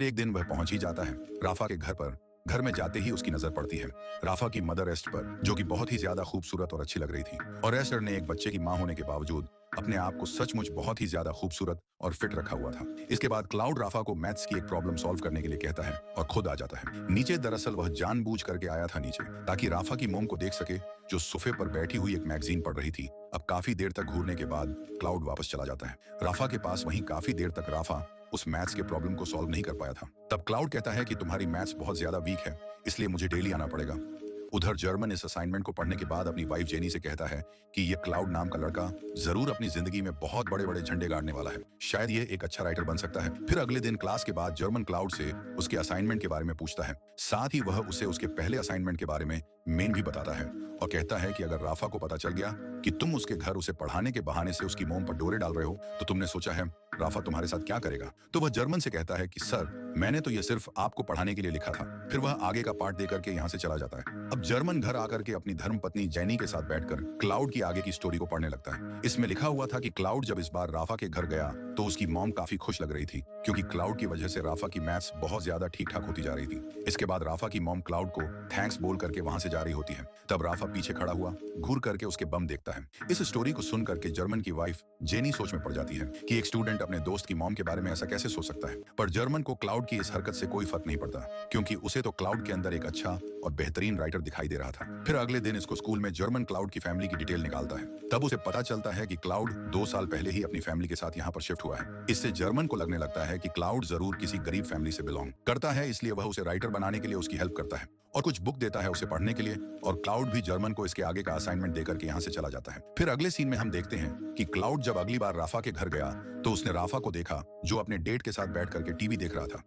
एक दिन वह पहुंच ही जाता है राफा के घर पर। घर में जाते ही उसकी नजर पड़ती है राफा की मदर एस्टर पर, जो कि बहुत ही ज्यादा खूबसूरत और अच्छी लग रही थी। और एस्टर ने एक बच्चे की मां होने के बावजूद अपने आप को सचमुच बहुत ही ज्यादा खूबसूरत और फिट रखा हुआ था। इसके बाद क्लाउड राफा को मैथ्स की एक प्रॉब्लम सॉल्व करने के लिए कहता है और खुद आ जाता है नीचे। दरअसल वह जानबूझ करके आया था नीचे ताकि राफा की मोम को देख सके, जो सोफे पर बैठी हुई एक मैगजीन पढ़ रही थी। अब काफी देर तक घूरने के बाद क्लाउड वापस चला जाता है राफा के पास। वहीं काफी देर तक राफा उस मैथ्स के प्रॉब्लम को सॉल्व नहीं कर पाया था। तब क्लाउड कहता है कि तुम्हारी मैथ्स बहुत ज्यादा वीक है, इसलिए मुझे डेली आना पड़ेगा। उधर जर्मन इस असाइनमेंट को पढ़ने के बाद अपनी वाइफ जेनी से कहता है कि ये क्लाउड नाम का लड़का जरूर अपनी जिंदगी में बहुत बड़े बड़े झंडे गाड़ने वाला है, शायद ये एक अच्छा राइटर बन सकता है। फिर अगले दिन क्लास के बाद जर्मन क्लाउड से उसके असाइनमेंट के बारे में पूछता है, साथ ही वह उसे उसके पहले असाइनमेंट के बारे में मेन भी बताता है और कहता है कि अगर राफा को पता चल गया कि तुम उसके घर उसे पढ़ाने के बहाने से उसकी मोम पर डोरे डाल रहे हो, तो तुमने सोचा है राफा तुम्हारे साथ क्या करेगा। तो वह जर्मन से कहता है कि सर, मैंने तो ये सिर्फ आपको पढ़ाने के लिए लिखा था। फिर वह आगे का पार्ट देकर के यहाँ से चला जाता है। अब जर्मन घर आकर के अपनी धर्मपत्नी जेनी के साथ बैठकर क्लाउड की आगे की स्टोरी को पढ़ने लगता है। इसमें लिखा हुआ था कि क्लाउड जब इस बार राफा के घर गया तो उसकी मॉम काफी खुश लग रही थी, क्योंकि क्लाउड की वजह से राफा की मैथ्स बहुत ज्यादा ठीक ठाक होती जा रही थी। इसके बाद राफा की मॉम क्लाउड को थैंक्स बोल करके वहां से जा रही होती है। तब राफा पीछे खड़ा हुआ घूर करके उसके बम देखता है। इस स्टोरी को सुन करके जर्मन की वाइफ जेनी सोच में पड़ जाती है कि एक स्टूडेंट अपने दोस्त की मॉम के बारे में ऐसा कैसे सोच सकता है। पर जर्मन को क्लाउड की इस हरकत से कोई फर्क नहीं पड़ता, क्योंकि उसे तो क्लाउड के अंदर एक अच्छा और बेहतरीन राइटर दिखाई दे रहा था। फिर अगले दिन इसको स्कूल में जर्मन क्लाउड की फैमिली की डिटेल निकालता है। तब उसे पता चलता है कि क्लाउड 2 साल पहले ही अपनी फैमिली के साथ यहाँ पर शिफ्ट हुआ है। इससे जर्मन को लगने लगता है कि क्लाउड जरूर किसी गरीब फैमिली से बिलोंग करता है, इसलिए वह उसे राइटर बनाने के लिए उसकी हेल्प करता है और कुछ बुक देता है उसे पढ़ने के लिए। और क्लाउड भी जर्मन को इसके आगे का असाइनमेंट देकर के यहाँ से चला जाता है। फिर अगले सीन में हम देखते हैं कि क्लाउड जब अगली बार राफा के घर गया तो उसने राफा को देखा, जो अपने डेट के साथ बैठ करके टीवी देख रहा था।